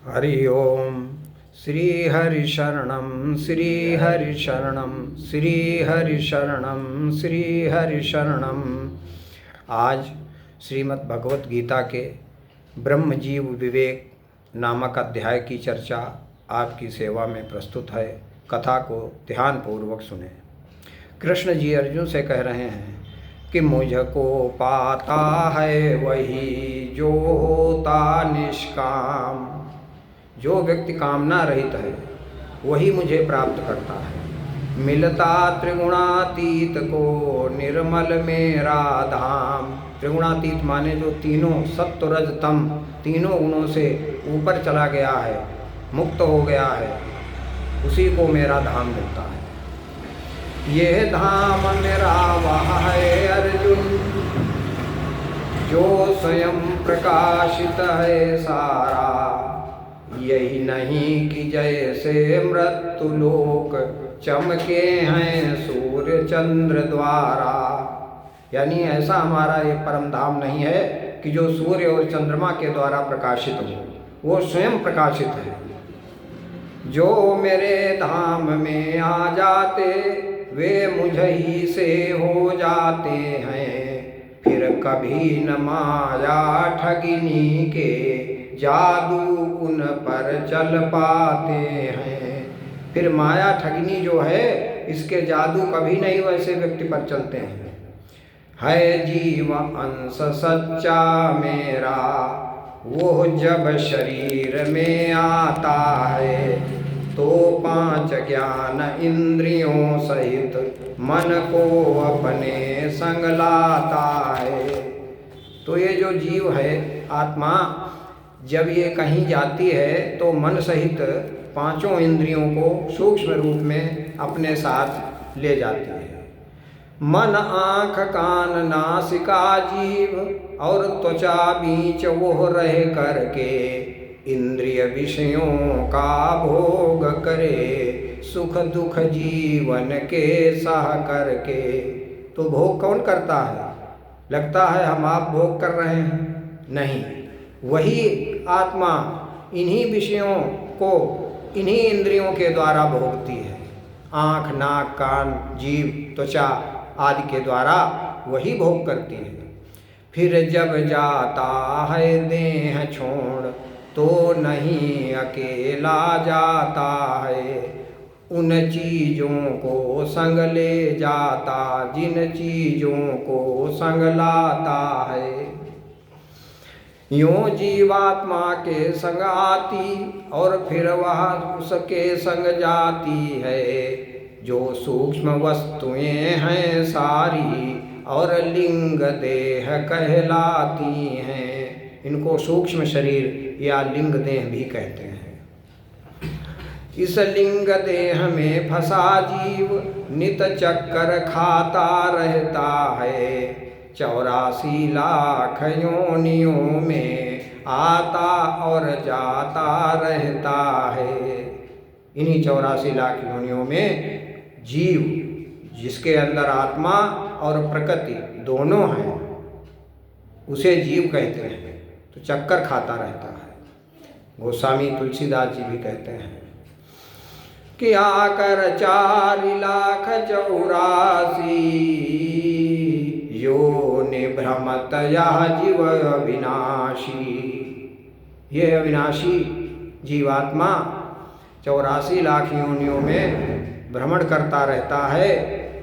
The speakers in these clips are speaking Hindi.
हरि ओम। श्री हरि शरणम श्री हरि शरणम श्री हरि शरणम श्री हरि शरणम। आज श्रीमद् भगवत गीता के ब्रह्म जीव विवेक नामक अध्याय की चर्चा आपकी सेवा में प्रस्तुत है। कथा को ध्यानपूर्वक सुने। कृष्ण जी अर्जुन से कह रहे हैं कि मुझको पाता है वही जो होता निष्काम। जो व्यक्ति कामना रहित है वही मुझे प्राप्त करता है। मिलता त्रिगुणातीत को निर्मल मेरा धाम। त्रिगुणातीत माने जो तीनों सत्व रज तम तीनों गुणों से ऊपर चला गया है, मुक्त हो गया है, उसी को मेरा धाम मिलता है। यह धाम मेरा वह है अर्जुन जो स्वयं प्रकाशित है सारा। यही नहीं कि जैसे मृत्यु लोक चमके हैं सूर्य चंद्र द्वारा। यानी ऐसा हमारा ये परम धाम नहीं है कि जो सूर्य और चंद्रमा के द्वारा प्रकाशित हो, वो स्वयं प्रकाशित है। जो मेरे धाम में आ जाते वे मुझ ही से हो जाते हैं। फिर कभी न माया ठगिनी के जादू उन पर चल पाते हैं। फिर माया ठगिनी जो है इसके जादू कभी नहीं वैसे व्यक्ति पर चलते हैं। है जीव अंश सच्चा मेरा वो जब शरीर में आता है तो पांच ज्ञान इंद्रियों सहित मन को अपने संग लाता है। तो ये जो जीव है आत्मा जब ये कहीं जाती है तो मन सहित पांचों इंद्रियों को सूक्ष्म रूप में अपने साथ ले जाती है। मन आँख कान नासिका जीव और त्वचा बीच वो रह करके इंद्रिय विषयों का भोग करे। सुख दुख जीवन के सह करके। तो भोग कौन करता है? लगता है हम आप भोग कर रहे हैं, नहीं, वही आत्मा इन्हीं विषयों को इन्हीं इंद्रियों के द्वारा भोगती है। आँख नाक कान जीव त्वचा आदि के द्वारा वही भोग करती है। फिर जब जाता है देह छोड़ तो नहीं अकेला जाता है। उन चीज़ों को संग ले जाता जिन चीज़ों को संग लाता है। यूं जीवात्मा के संग आती और फिर वह उसके संग जाती है। जो सूक्ष्म वस्तुएं हैं सारी और लिंग देह कहलाती हैं। इनको सूक्ष्म शरीर या लिंग देह भी कहते हैं। इस लिंग देह में फंसा जीव नित चक्कर खाता रहता है। 84 लाख योनियों में आता और जाता रहता है। इन्हीं 84 लाख योनियों में जीव जिसके अंदर आत्मा और प्रकृति दोनों हैं उसे जीव कहते हैं। तो चक्कर खाता रहता है। गोस्वामी तुलसीदास जी भी कहते हैं कि आकर 4 लाख 84 योनि भ्रमत यह जीव अविनाशी। ये अविनाशी जीवात्मा 84 लाख योनियों में भ्रमण करता रहता है।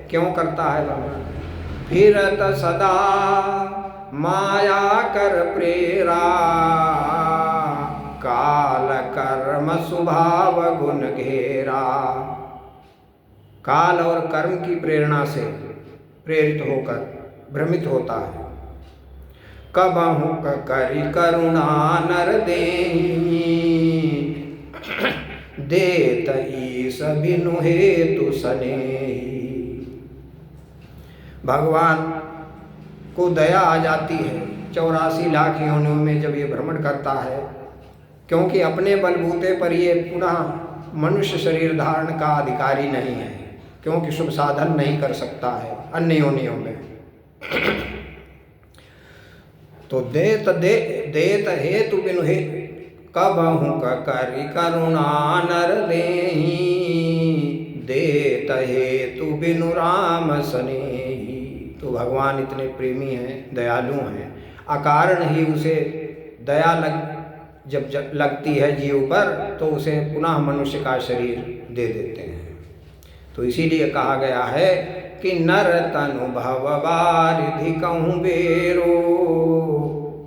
क्यों करता है भ्रमण? फिरत सदा माया कर प्रेरा काल कर्म स्वभाव गुण घेरा। काल और कर्म की प्रेरणा से प्रेरित होकर भ्रमित होता है। कबहु करि करुणा नर देहि देत ईस बिनु हेतु सनेहि। भगवान को दया आ जाती है 84 लाख योनियों में जब ये भ्रमण करता है, क्योंकि अपने बलबूते पर ये पुनः मनुष्य शरीर धारण का अधिकारी नहीं है, क्योंकि शुभ साधन नहीं कर सकता है अन्य योनियों में। तो देत हेतु बिनु हेतु कबहु करि करुणा नर देहि, देत हेतु बिनु राम सनेही। तो भगवान इतने प्रेमी हैं, दयालु हैं, अकारण ही उसे दया जब लगती है जीव पर तो उसे पुनः मनुष्य का शरीर दे देते हैं। तो इसीलिए कहा गया है कि नर तनु भव बारिधि कहूँ बेरो।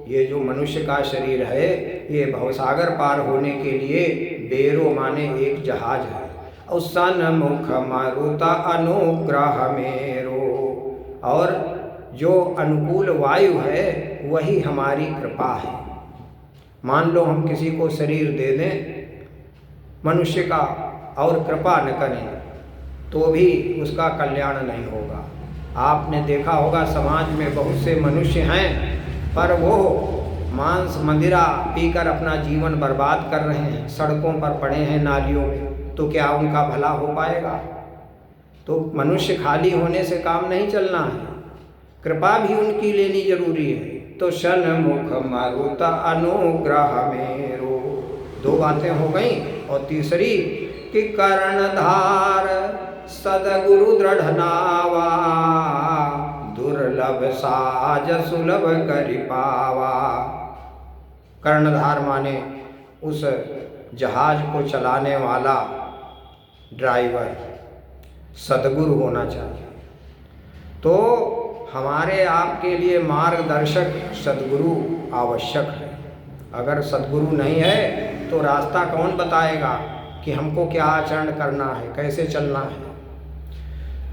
ये जो मनुष्य का शरीर है ये भवसागर पार होने के लिए बेरो माने एक जहाज है। और सन्मुख मारुता अनुग्रह मेरो, और जो अनुकूल वायु है वही हमारी कृपा है। मान लो हम किसी को शरीर दे दें मनुष्य का और कृपा न करें तो भी उसका कल्याण नहीं होगा। आपने देखा होगा समाज में बहुत से मनुष्य हैं पर वो मांस मदिरा पीकर अपना जीवन बर्बाद कर रहे हैं, सड़कों पर पड़े हैं, नालियों में, तो क्या उनका भला हो पाएगा? तो मनुष्य खाली होने से काम नहीं चलना है, कृपा भी उनकी लेनी जरूरी है। तो सन्मुख मारुता अनुग्रह मेरो, दो बातें हो गई। और तीसरी कि कर्णधार सदगुरु दृढ़ नावा, दुर्लभ साज सुलभ करि पावा। कर्णधार माने उस जहाज को चलाने वाला ड्राइवर सदगुरु होना चाहिए। तो हमारे आपके लिए मार्गदर्शक सदगुरु आवश्यक है। अगर सदगुरु नहीं है तो रास्ता कौन बताएगा कि हमको क्या आचरण करना है, कैसे चलना है?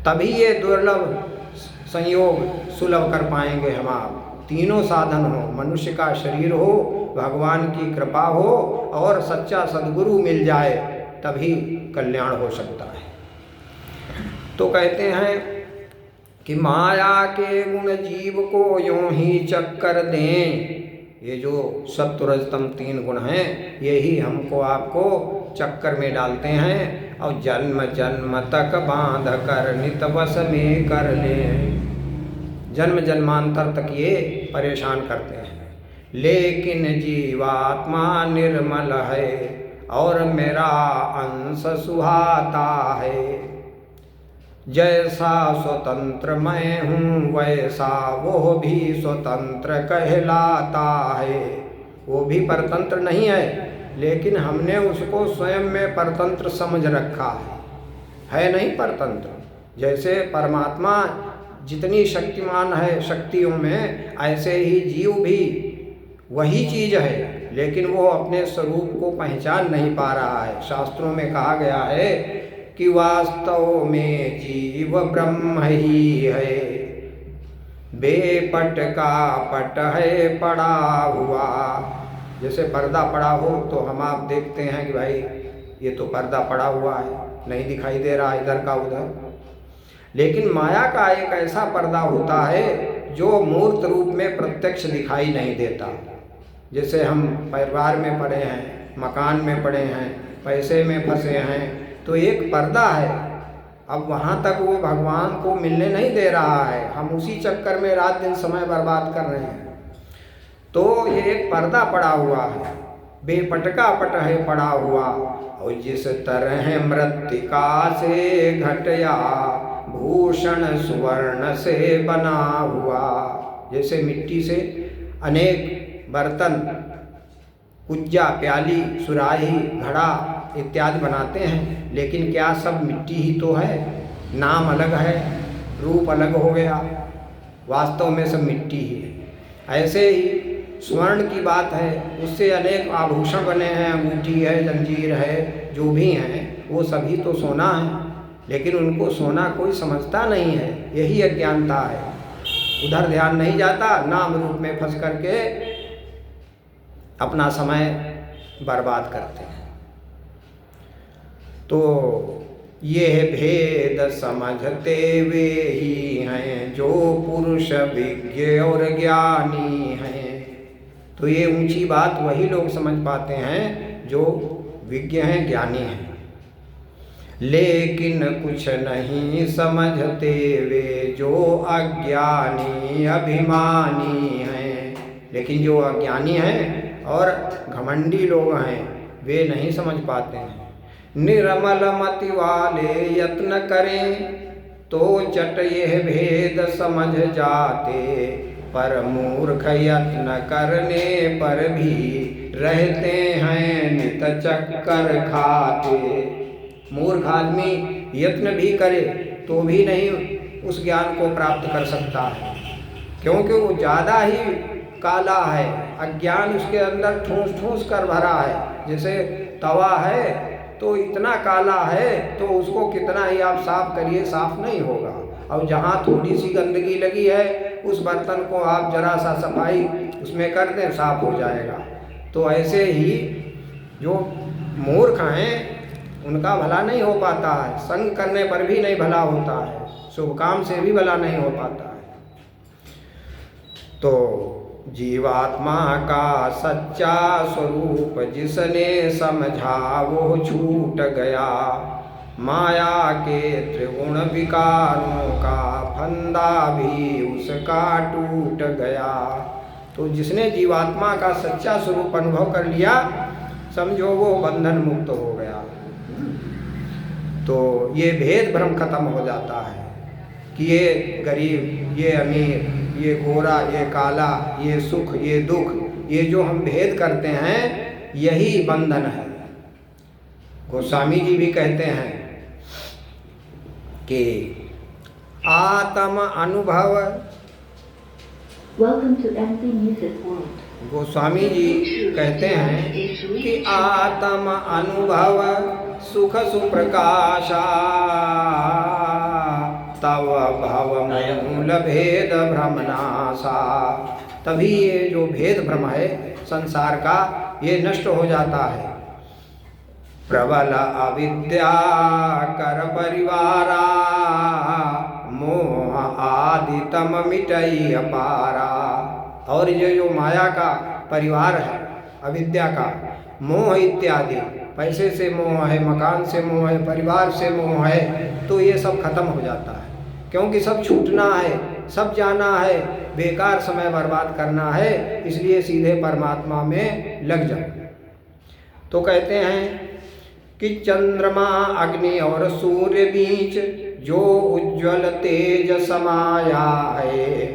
तभी ये दुर्लभ संयोग सुलभ कर पाएंगे हम आप। तीनों साधन हो, मनुष्य का शरीर हो, भगवान की कृपा हो और सच्चा सदगुरु मिल जाए, तभी कल्याण हो सकता है। तो कहते हैं कि माया के गुण जीव को यूं ही चक्कर दें। ये जो सत्व रजतम तीन गुण हैं यही हमको आपको चक्कर में डालते हैं और जन्म जन्म तक बांध कर नित वश में कर ले। जन्म जन्मांतर तक ये परेशान करते हैं। लेकिन जीवात्मा निर्मल है और मेरा अंश सुहाता है। जैसा स्वतंत्र मैं हूँ वैसा वो भी स्वतंत्र कहलाता है। वो भी परतंत्र नहीं है लेकिन हमने उसको स्वयं में परतंत्र समझ रखा है नहीं परतंत्र। जैसे परमात्मा जितनी शक्तिमान है शक्तियों में, ऐसे ही जीव भी वही चीज़ है लेकिन वो अपने स्वरूप को पहचान नहीं पा रहा है। शास्त्रों में कहा गया है कि वास्तव में जीव ब्रह्म ही है, बेपट का पट है पड़ा हुआ। जैसे पर्दा पड़ा हो तो हम आप देखते हैं कि भाई ये तो पर्दा पड़ा हुआ है, नहीं दिखाई दे रहा इधर का उधर। लेकिन माया का एक ऐसा पर्दा होता है जो मूर्त रूप में प्रत्यक्ष दिखाई नहीं देता। जैसे हम परिवार में पड़े हैं, मकान में पड़े हैं, पैसे में फंसे हैं, तो एक पर्दा है। अब वहाँ तक वो भगवान को मिलने नहीं दे रहा है, हम उसी चक्कर में रात दिन समय बर्बाद कर रहे हैं। तो ये एक पर्दा पड़ा हुआ है, बेपटका पट है पड़ा हुआ। और जिस तरह मृत्तिका से घटया भूषण सुवर्ण से बना हुआ। जैसे मिट्टी से अनेक बर्तन, कुज्जा, प्याली, सुराही, घड़ा इत्यादि बनाते हैं, लेकिन क्या सब मिट्टी ही तो है? नाम अलग है, रूप अलग हो गया, वास्तव में सब मिट्टी ही है। ऐसे ही स्वर्ण की बात है, उससे अनेक आभूषण बने हैं, अंगूठी है, जंजीर है, जो भी हैं वो सभी तो सोना है, लेकिन उनको सोना कोई समझता नहीं है। यही अज्ञानता है, उधर ध्यान नहीं जाता, नाम रूप में फंस करके अपना समय बर्बाद करते हैं। तो ये भेद समझते वे ही हैं जो पुरुष विज्ञ और ज्ञानी हैं। तो ये ऊंची बात वही लोग समझ पाते हैं जो विज्ञ हैं, ज्ञानी हैं। लेकिन कुछ नहीं समझते वे जो अज्ञानी अभिमानी हैं। लेकिन जो अज्ञानी हैं और घमंडी लोग हैं वे नहीं समझ पाते हैं। निर्मल मति वाले यत्न करें तो चट यह भेद समझ जाते, पर मूर्ख यत्न करने पर भी रहते हैं नित चक्कर खाते। मूर्ख आदमी यत्न भी करे तो भी नहीं उस ज्ञान को प्राप्त कर सकता है, क्योंकि वो ज़्यादा ही काला है। अज्ञान उसके अंदर ठूस ठूस कर भरा है। जैसे तवा है तो इतना काला है तो उसको कितना ही आप साफ करिए साफ नहीं होगा। और जहाँ थोड़ी सी गंदगी लगी है उस बर्तन को आप जरा सा सफाई उसमें कर दें साफ हो जाएगा। तो ऐसे ही जो मूर्ख हैं उनका भला नहीं हो पाता है, संग करने पर भी नहीं भला होता है, शुभ काम से भी भला नहीं हो पाता है। तो जीवात्मा का सच्चा स्वरूप जिसने समझा वो छूट गया, माया के त्रिगुण विकारों का फंदा भी उसका टूट गया। तो जिसने जीवात्मा का सच्चा स्वरूप अनुभव कर लिया समझो वो बंधन मुक्त हो गया। तो ये भेद भ्रम खत्म हो जाता है कि ये गरीब, ये अमीर, ये गोरा, ये काला, ये सुख, ये दुख, ये जो हम भेद करते हैं यही बंधन है। गोस्वामी जी भी कहते हैं कि आत्म अनुभव, गोस्वामी जी कहते हैं कि आत्म अनुभव सुख सुप्रकाशा, तव भव मूल भेद भ्रमनाशा। तभी ये जो भेद भ्रम है संसार का ये नष्ट हो जाता है। प्रबल अविद्या कर परिवारा, मोह आदि तम मिटई अपारा। और ये जो माया का परिवार है, अविद्या का मोह इत्यादि, पैसे से मोह है, मकान से मोह है, परिवार से मोह है, तो ये सब खत्म हो जाता है। क्योंकि सब छूटना है, सब जाना है, बेकार समय बर्बाद करना है, इसलिए सीधे परमात्मा में लग जाओ। तो कहते हैं कि चंद्रमा अग्नि और सूर्य बीच जो उज्ज्वल तेज समाया है,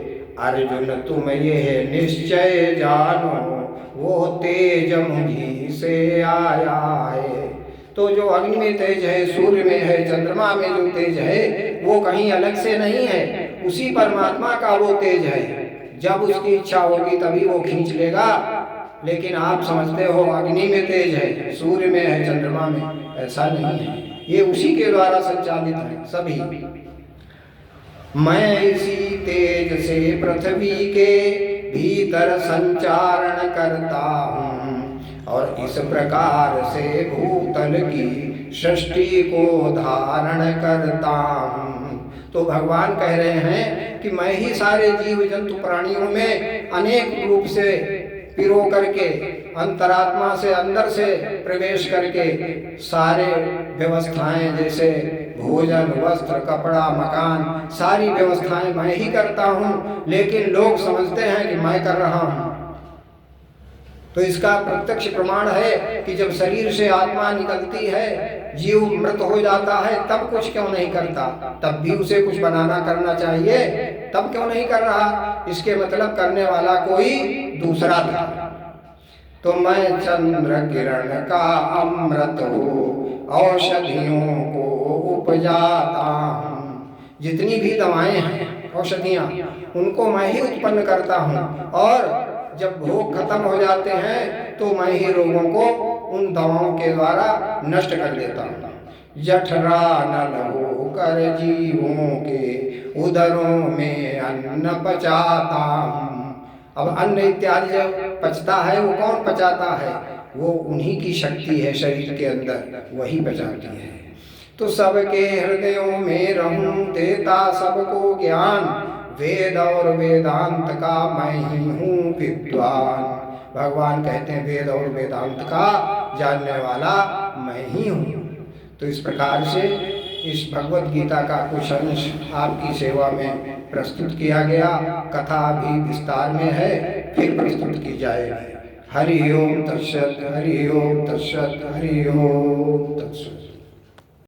अर्जुन तुम यह निश्चय जानो वो तेज मुझी से आया है। तो जो अग्नि में तेज है, सूर्य में है, चंद्रमा में जो तेज है वो कहीं अलग से नहीं है, उसी परमात्मा का वो तेज है। जब उसकी इच्छा होगी तभी वो खींच लेगा। लेकिन आप समझते हो अग्नि में तेज है, सूर्य में है, चंद्रमा में, ऐसा नहीं है। ये उसी के द्वारा संचालित है सभी। मैं इसी तेज से पृथ्वी के भीतर संचारण करता हूँ और इस प्रकार से भूतल की सृष्टि को धारण करता हूँ। तो भगवान कह रहे हैं कि मैं ही सारे जीव जंतु प्राणियों में अनेक रूप से पिरो करके, अंतरात्मा से अंदर से प्रवेश करके सारे व्यवस्थाएं, जैसे भोजन, वस्त्र, कपड़ा, मकान, सारी व्यवस्थाएं मैं ही करता हूँ। लेकिन लोग समझते हैं कि मैं कर रहा हूँ। तो इसका प्रत्यक्ष प्रमाण है कि जब शरीर से आत्मा निकलती है, जीव मृत हो जाता है, तब कुछ क्यों नहीं करता? तब भी उसे कुछ बनाना करना चाहिए, तब क्यों नहीं कर रहा? इसके मतलब करने वाला कोई दूसरा था। तो मैं चंद्र किरण का अमृत हूँ, औषधियों को उपजाता हूँ। जितनी भी दवाएं हैं, औषधियाँ, उनको मैं ही उत्पन्न करता हूँ। और जब भोग खत्म हो जाते हैं तो मैं ही रोगों को उन दवाओं के द्वारा नष्ट कर देता हूँ। जठरा नल होकर जीवों के उदरों में अन्न पचाता हूँ। अब अन्न इत्यादि जब पचता है वो कौन पचाता है? वो उन्हीं की शक्ति है शरीर के अंदर, वही पचाती है। तो सबके हृदयों में रहूं देता सबको ज्ञान, वेद और वेदांत का मैं ही हूँ विद्वान। भगवान कहते हैं वेद और वेदांत का जानने वाला मैं ही हूँ। तो इस प्रकार से इस भगवत गीता का कुछ अंश आपकी सेवा में प्रस्तुत किया गया। कथा भी विस्तार में है, फिर प्रस्तुत की जाएगी। हरि ओम तत्सत, हरि ओम तत्सत, हरि ओम तत्सत।